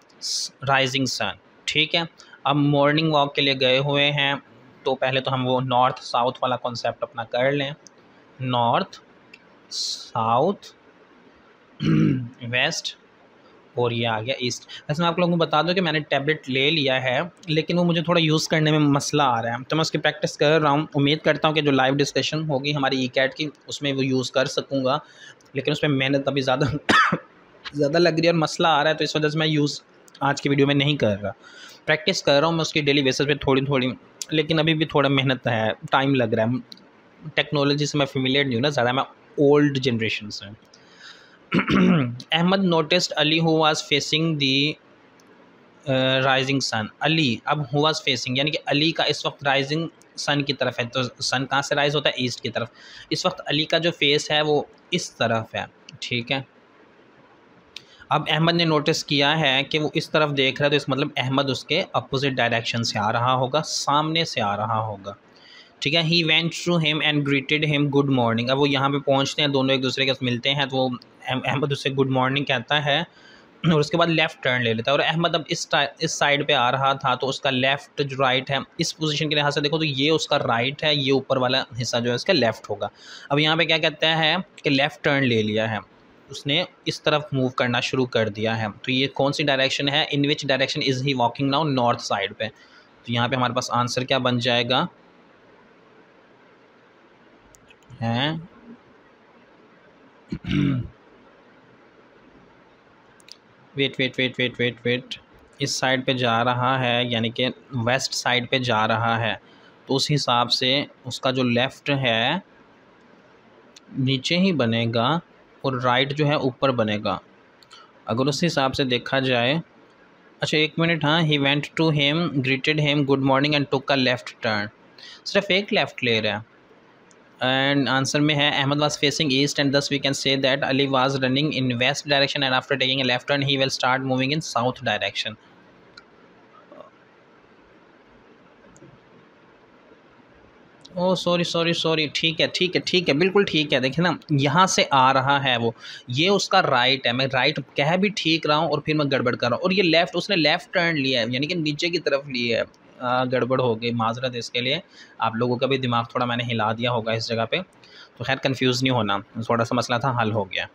rising sun, ठीक है। अब मॉर्निंग वॉक के लिए गए हुए हैं, तो पहले तो हम वो नॉर्थ साउथ वाला कॉन्सेप्ट अपना कर लें। नॉर्थ, साउथ, वेस्ट और ये आ गया ईस्ट। वैसे मैं आप लोगों को बता दूं कि मैंने टैबलेट ले लिया है, लेकिन वो मुझे थोड़ा यूज़ करने में मसला आ रहा है, तो मैं उसकी प्रैक्टिस कर रहा हूँ। उम्मीद करता हूँ कि जो लाइव डिस्कशन होगी हमारी ई कैट की, उसमें वो यूज़ कर सकूँगा, लेकिन उसमें मेहनत अभी ज़्यादा ज़्यादा लग रही है और मसला आ रहा है, तो इस वजह से मैं यूज़ आज की वीडियो में नहीं कर रहा। प्रैक्टिस कर रहा हूँ मैं उसकी डेली बेसिस पे थोड़ी थोड़ी, लेकिन अभी भी थोड़ा मेहनत है, टाइम लग रहा है। टेक्नोलॉजी से मैं फेमिलियर नहीं हूँ ना ज़्यादा, मैं ओल्ड जनरेशन से। Ahmed noticed Ali who was facing the rising sun. Ali अब हु वाज फेसिंग यानी कि अली का इस वक्त राइजिंग सन की तरफ है, तो सन कहाँ से राइज होता है? ईस्ट की तरफ। इस वक्त अली का जो फेस है वो इस तरफ है, ठीक है। अब अहमद ने नोटिस किया है कि वो इस तरफ देख रहा है, तो इस मतलब अहमद उसके अपोजिट डायरेक्शन से आ रहा होगा, सामने से आ रहा होगा, ठीक है। He went to him and greeted him good morning. अब वो यहाँ पे पहुँचते हैं, दोनों एक दूसरे के साथ मिलते हैं, तो वो अहमद उससे गुड मॉर्निंग कहता है और उसके बाद लेफ़्ट टर्न ले लेता है। और अहमद अब इस साइड पे आ रहा था, तो उसका लेफ़्ट जो राइट है, इस पोजीशन के लिहाज से देखो तो ये उसका राइट है, ये ऊपर वाला हिस्सा जो है उसका लेफ़्ट होगा। अब यहाँ पे क्या कहता है कि लेफ़्ट टर्न ले लिया है, उसने इस तरफ मूव करना शुरू कर दिया है। तो ये कौन सी डायरेक्शन है? In which direction is he walking now? North side पे। तो यहाँ पे हमारे पास आंसर क्या बन जाएगा है वेट, इस साइड पे जा रहा है, यानी कि वेस्ट साइड पे जा रहा है, तो उस हिसाब से उसका जो लेफ़्ट है नीचे ही बनेगा और राइट जो है ऊपर बनेगा, अगर उस हिसाब से देखा जाए। अच्छा एक मिनट, हाँ, he went to him greeted him good morning and took a left turn, सिर्फ एक लेफ़्ट ले रहा है। एंड आंसर में है Ahmed was facing east and thus we can say that Ali was running in west direction and after taking a left turn he will start moving in south direction. Oh sorry, ठीक है, बिल्कुल ठीक है। देखिए ना, यहाँ से आ रहा है वो, ये उसका राइट है, मैं राइट कह भी ठीक रहा हूँ और फिर मैं गड़बड़ कर रहा हूँ, और ये लेफ़्ट, उसने लेफ़्ट टर्न लिया है, यानी कि नीचे की तरफ लिया है। गड़बड़ हो गई, माजरत इसके लिए। आप लोगों का भी दिमाग थोड़ा मैंने हिला दिया होगा इस जगह पे, तो खैर कन्फ्यूज़ नहीं होना, थोड़ा सा मसला था, हल हो गया।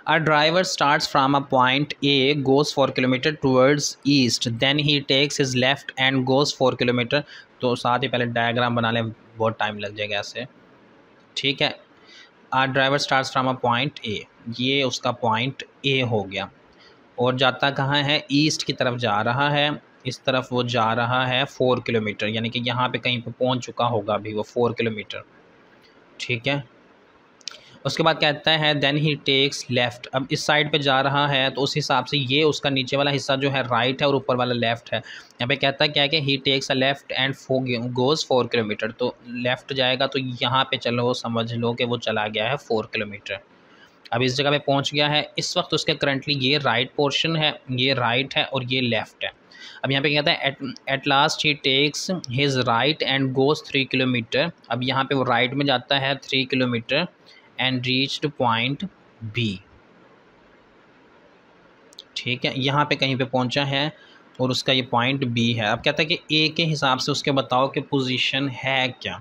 A driver starts from a point A, goes 4 kilometer towards east, then he takes his left and goes 4 kilometer। तो साथ ही पहले डायग्राम बना लें, बहुत टाइम लग जाएगा ऐसे, ठीक है। A driver starts from a point A, ये उसका पॉइंट A हो गया, और जाता कहाँ है? ईस्ट की तरफ जा रहा है, इस तरफ वो जा रहा है 4 किलोमीटर, यानी कि यहाँ पे कहीं पे पहुँच चुका होगा अभी वो 4 किलोमीटर, ठीक है। उसके बाद कहता है देन ही टेक्स लेफ़्ट, अब इस साइड पे जा रहा है, तो उस हिसाब से ये उसका नीचे वाला हिस्सा जो है राइट है और ऊपर वाला लेफ़्ट है। यहाँ पे कहता है क्या है कि he takes a left and goes 4 kilometre, तो लेफ़्ट जाएगा, तो यहाँ पे चलो समझ लो कि वो चला गया है 4 किलोमीटर। अब इस जगह पे पहुँच गया है, इस वक्त उसके करंटली ये राइट पोर्शन है, ये राइट है और ये लेफ़्ट है। अब यहाँ पे कहता है at last he takes his right and goes 3 kilometre, अब यहाँ पे वो राइट में जाता है 3 kilometre and reached point B, ठीक है। यहाँ पे कहीं पे पहुँचा है और उसका ये पॉइंट बी है। अब कहता है कि ए के हिसाब से उसके बताओ कि पोजीशन है क्या,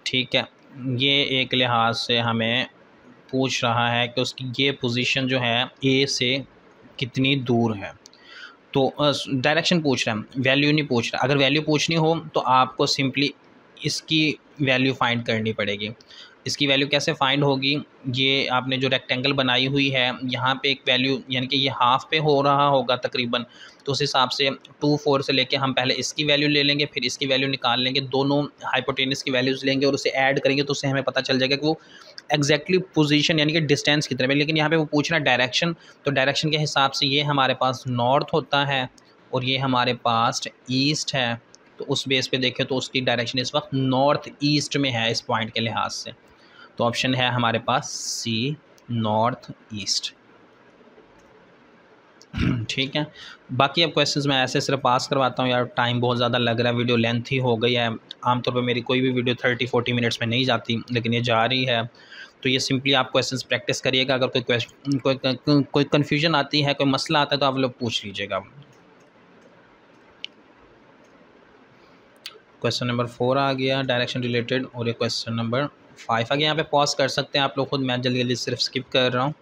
ठीक है। ये एक लिहाज से हमें पूछ रहा है कि उसकी ये पोजीशन जो है ए से कितनी दूर है, तो डायरेक्शन पूछ रहा है, वैल्यू नहीं पूछ रहा। अगर वैल्यू पूछनी हो तो आपको सिंपली इसकी वैल्यू फाइंड करनी पड़ेगी। इसकी वैल्यू कैसे फाइंड होगी? ये आपने जो रेक्टेंगल बनाई हुई है, यहाँ पे एक वैल्यू, यानी कि ये हाफ पे हो रहा होगा तकरीबन, तो उस हिसाब से 2 4 से लेके हम पहले इसकी वैल्यू ले लेंगे, फिर इसकी वैल्यू निकाल लेंगे, दोनों हाइपोटेनस की वैल्यूज़ लेंगे और उसे ऐड करेंगे, तो उससे हमें पता चल जाएगा कि वो एग्जैक्टली पोजीशन यानी कि डिस्टेंस की तरफ है। लेकिन यहाँ पे वो पूछ रहा है डायरेक्शन, तो डायरेक्शन के हिसाब से ये हमारे पास नॉर्थ होता है और ये हमारे पास ईस्ट है, तो उस बेस पे देखें तो उसकी डायरेक्शन इस वक्त नॉर्थ ईस्ट में है इस पॉइंट के लिहाज से। तो ऑप्शन है हमारे पास सी, नॉर्थ ईस्ट, ठीक है। बाकी अब क्वेश्चंस मैं ऐसे सिर्फ पास करवाता हूँ यार, टाइम बहुत ज़्यादा लग रहा है, वीडियो लेंथी हो गई है। आमतौर पर मेरी कोई भी वीडियो 30-40 मिनट्स में नहीं जाती, लेकिन ये जा रही है, तो ये सिंपली आप क्वेश्चंस प्रैक्टिस करिएगा। अगर कोई कन्फ्यूजन आती है, कोई मसला आता है, तो आप लोग पूछ लीजिएगा। क्वेश्चन नंबर 4 आ गया डायरेक्शन रिलेटेड, और ये क्वेश्चन नंबर 5 आ गया। यहाँ पे पॉज कर सकते हैं आप लोग खुद, मैं जल्दी जल्दी सिर्फ स्किप कर रहा हूँ।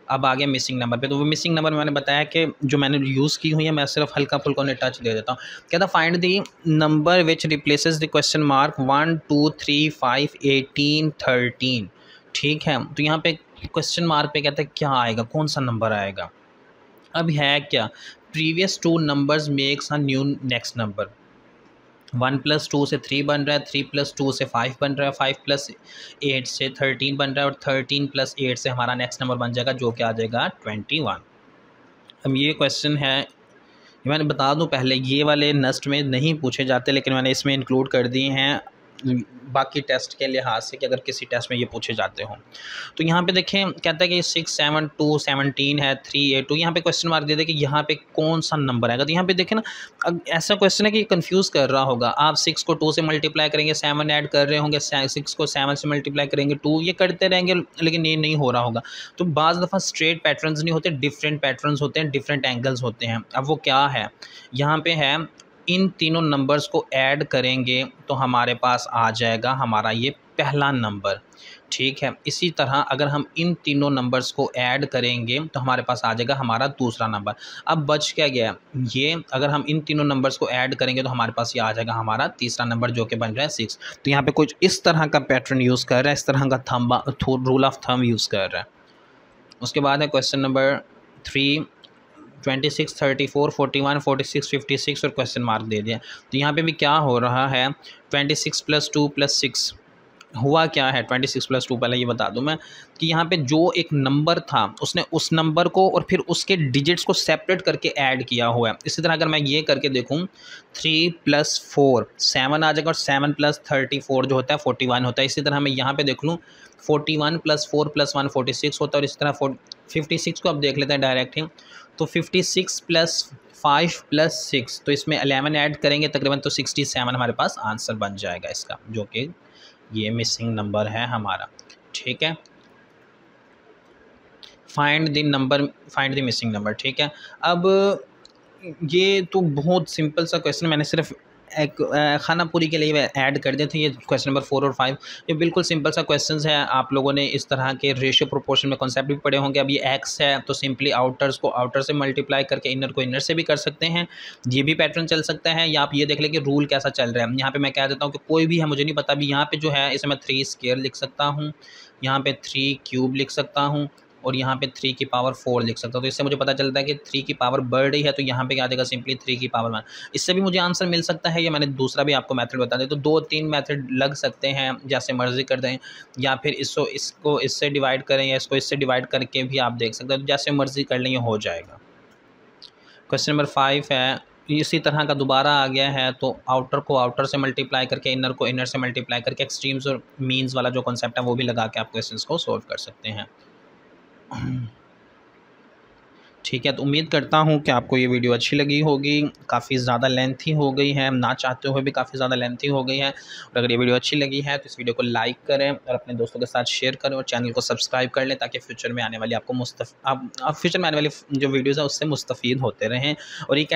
अब आ गया मिसिंग नंबर पे, तो वो मिसिंग नंबर मैंने बताया कि जो मैंने यूज़ की हुई है, मैं सिर्फ हल्का फुल्का उन्हें टच दे देता हूँ। क्या था? Find the number which replaces the question mark 1 2 3 5 18 13, ठीक है। तो यहाँ पे क्वेश्चन मार्क पे कहता है क्या आएगा, कौन सा नंबर आएगा। अब है क्या, previous two numbers makes a new next number. 1+2 से 3 बन रहा है, 3+2 से 5 बन रहा है, 5+8 से 13 बन रहा है और 13+8 से हमारा नेक्स्ट नंबर बन जाएगा जो कि आ जाएगा 21। अब ये क्वेश्चन है, मैंने बता दूं पहले ये वाले नस्ट में नहीं पूछे जाते, लेकिन मैंने इसमें इंक्लूड कर दिए हैं बाकी टेस्ट के लिहाज से कि अगर किसी टेस्ट में ये पूछे जाते हों। तो यहाँ पे देखें कहता है कि 6, 7, 2, 17 है, 3, 8, 2, यहाँ पे क्वेश्चन मार्क दे दे कि यहाँ पे कौन सा नंबर आएगा। तो यहाँ पे देखें ना, अब ऐसा क्वेश्चन है कि कंफ्यूज कर रहा होगा। आप 6 को 2 से मल्टीप्लाई करेंगे, 7 ऐड कर रहे होंगे, 6 को 7 से मल्टीप्लाई करेंगे 2, ये करते रहेंगे, लेकिन ये नहीं हो रहा होगा। तो बाज़ दफ़ा स्ट्रेट पैटर्न्स नहीं होते, डिफरेंट पैटर्न्स होते हैं, डिफरेंट एंगल्स होते हैं। अब वो क्या है, यहाँ पे है इन तीनों नंबर्स को ऐड करेंगे तो हमारे पास आ जाएगा हमारा ये पहला नंबर, ठीक है। इसी तरह अगर हम इन तीनों नंबर्स को ऐड करेंगे तो हमारे पास आ जाएगा हमारा दूसरा नंबर। अब बच क्या गया, ये अगर हम इन तीनों नंबर्स को ऐड करेंगे तो हमारे पास ये आ जाएगा हमारा तीसरा नंबर जो कि बन रहा है 6। तो यहाँ पे कुछ इस तरह का पैटर्न यूज़ कर रहा है, इस तरह का रूल ऑफ थंब यूज़ कर रहा है। उसके बाद है क्वेश्चन नंबर 3, 26, 34, 41, 46, 56 और क्वेश्चन मार्क दे दिया। तो यहाँ पे भी क्या हो रहा है, 26+2+6 हुआ क्या है। 26+2 पहले ये बता दूं मैं कि यहाँ पे जो एक नंबर था उसने उस नंबर को और फिर उसके डिजिट्स को सेपरेट करके ऐड किया हुआ है। इसी तरह अगर मैं ये करके देखूँ 3+4 7 आ जाएगा और 7+34 जो होता है 41 होता है। इसी तरह मैं यहाँ पे देख लूँ 41+4+1 46 होता है और इसी तरह 56 को अब देख लेते हैं डायरेक्ट ही। तो 56+5+6 तो इसमें 11 ऐड करेंगे तकरीबन, तो 67 हमारे पास आंसर बन जाएगा इसका, जो कि ये मिसिंग नंबर है हमारा, ठीक है। फाइंड द मिसिंग नंबर, ठीक है। अब ये तो बहुत सिंपल सा क्वेश्चन, मैंने सिर्फ एक खाना पूरी के लिए ऐड कर दिए थे। ये क्वेश्चन नंबर 4 और 5 ये बिल्कुल सिंपल सा क्वेश्चंस है। आप लोगों ने इस तरह के रेशियो प्रोपोर्शन में कॉन्सेप्ट भी पढ़े होंगे। अब ये एक्स है तो सिंपली आउटर्स को आउटर से मल्टीप्लाई करके इनर को इनर से भी कर सकते हैं, ये भी पैटर्न चल सकता है। या आप ये देख लें कि रूल कैसा चल रहा है। यहाँ पर मैं कह देता हूँ कि कोई भी है, मुझे नहीं पता। अभी यहाँ पर जो है इसे मैं 3 स्क्वायर लिख सकता हूँ, यहाँ पर 3 क्यूब लिख सकता हूँ और यहाँ पे 3 की पावर 4 लिख सकता हूँ। तो इससे मुझे पता चलता है कि 3 की पावर बढ़ रही है, तो यहाँ पे क्या देगा सिंपली 3 की पावर 1। इससे भी मुझे आंसर मिल सकता है, या मैंने दूसरा भी आपको मेथड बता दें। तो 2-3 मेथड लग सकते हैं, जैसे मर्जी कर दें, या फिर इसको इससे डिवाइड करें या इसको इससे डिवाइड करके भी आप देख सकते हैं। तो जैसे मर्जी कर लें हो जाएगा। क्वेश्चन नंबर 5 है, इसी तरह का दोबारा आ गया है। तो आउटर को आउटर से मल्टीप्लाई करके इनर को इनर से मल्टीप्लाई करके एक्सट्रीम्स और मीन्स वाला जो कॉन्सेप्ट है वो भी लगा के आप क्वेश्चन को सोल्व कर सकते हैं, ठीक है। तो उम्मीद करता हूँ कि आपको ये वीडियो अच्छी लगी होगी। काफ़ी ज़्यादा लेंथी हो गई है, ना चाहते हुए भी काफ़ी ज़्यादा लेंथी हो गई है। और अगर ये वीडियो अच्छी लगी है तो इस वीडियो को लाइक करें और अपने दोस्तों के साथ शेयर करें और चैनल को सब्सक्राइब कर लें, ताकि फ्यूचर में आने वाली फ्यूचर में आने वाली जो वीडियोज़ है उससे मुस्तफ़ीद होते रहें। और ये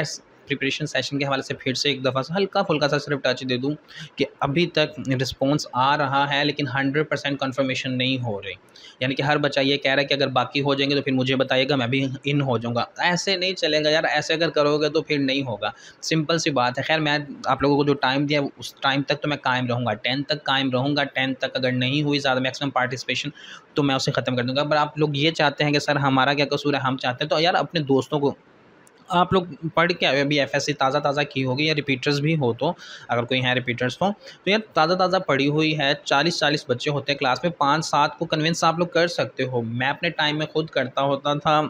प्रिपरेशन सेशन के हवाले से फिर से एक दफ़ा से हल्का फुल्का सा सिर्फ टच दे दूं कि अभी तक रिस्पांस आ रहा है, लेकिन 100% कन्फर्मेशन नहीं हो रही। यानी कि हर बच्चा ये कह रहा है कि अगर बाकी हो जाएंगे तो फिर मुझे बताइएगा, मैं भी इन हो जाऊंगा। ऐसे नहीं चलेगा यार, ऐसे अगर करोगे तो फिर नहीं होगा। सिंपल सी बात है। खैर, मैं आप लोगों को जो टाइम दिया उस टाइम तक तो मैं कायम रहूँगा, 10 तक कायम रहूँगा। 10 तक अगर नहीं हुई ज़्यादा मैक्सिमम पार्टिसिपेशन तो मैं उसे ख़त्म कर दूँगा। पर आप लोग ये चाहते हैं कि सर हमारा क्या कसूर है, हम चाहते हैं, तो यार अपने दोस्तों को आप लोग पढ़ के आए अभी एफएससी ताज़ा की होगी, या रिपीटर्स भी हो, तो अगर कोई है रिपीटर्स तो यार ताज़ा पढ़ी हुई है। 40 बच्चे होते हैं क्लास में, 5-7 को कन्विंस आप लोग कर सकते हो। मैं अपने टाइम में खुद करता होता था।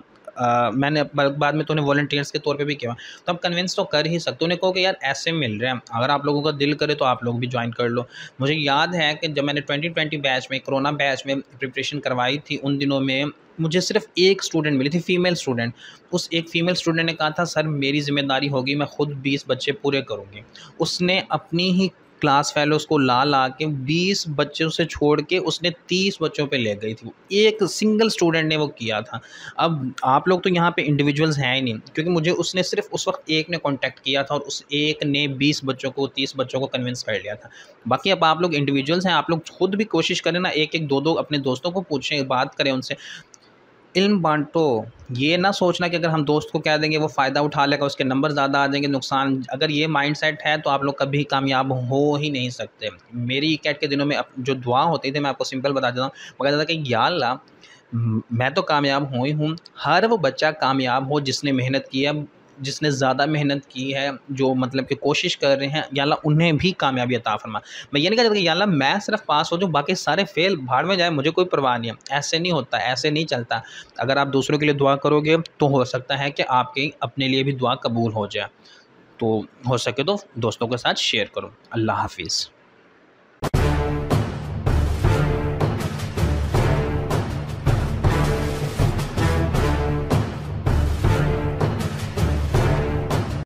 मैंने बाद में तो उन्हें वॉलंटियर्स के तौर पे भी किया, तो आप कन्विंस तो कर ही सकते हो। उन्हें कहो कि यार ऐसे मिल रहे हैं, अगर आप लोगों का दिल करे तो आप लोग भी ज्वाइन कर लो। मुझे याद है कि जब मैंने 2020 बैच में, कोरोना बैच में प्रिपरेशन करवाई थी, उन दिनों में मुझे सिर्फ एक स्टूडेंट मिली थी, फीमेल स्टूडेंट। उस एक फ़ीमेल स्टूडेंट ने कहा था सर मेरी ज़िम्मेदारी होगी, मैं खुद 20 बच्चे पूरे करूँगी। उसने अपनी ही क्लास फेलोज़ को ला के 20 बच्चों से छोड़ के उसने 30 बच्चों पे ले गई थी। एक सिंगल स्टूडेंट ने वो किया था। अब आप लोग तो यहाँ पे इंडिविजुअल्स हैं ही नहीं, क्योंकि मुझे उसने सिर्फ उस वक्त एक ने कॉन्टैक्ट किया था और उस एक ने 20 बच्चों को 30 बच्चों को कन्विंस कर लिया था। बाकी अब आप लोग इंडिविजुअल्स हैं, आप लोग खुद भी कोशिश करें ना, 1-1 2-2 अपने दोस्तों को पूछें, बात करें उनसे, इल्म बांटो। ये ना सोचना कि अगर हम दोस्त को कह देंगे वो फ़ायदा उठा लेगा, उसके नंबर ज़्यादा आ जाएंगे, नुकसान। अगर ये माइंडसेट है तो आप लोग कभी कामयाब हो ही नहीं सकते। मेरी कैट के दिनों में जो दुआ होती थी, मैं आपको सिंपल बता देता हूँ। मैं कहता था कि या अल्लाह मैं तो कामयाब हुई हूँ, हर वो बच्चा कामयाब हो जिसने मेहनत की है, जिसने ज़्यादा मेहनत की है, जो मतलब कि कोशिश कर रहे हैं, या अल्लाह उन्हें भी कामयाबी अता फरमा। मैं ये नहीं कहता कि या अल्लाह मैं सिर्फ पास हो जाऊँ, बाकी सारे फेल भाड़ में जाए, मुझे कोई परवाह नहीं है। ऐसे नहीं होता, ऐसे नहीं चलता। अगर आप दूसरों के लिए दुआ करोगे तो हो सकता है कि आपकी अपने लिए भी दुआ कबूल हो जाए। तो हो सके तो दोस्तों के साथ शेयर करो। अल्लाह हाफिज़।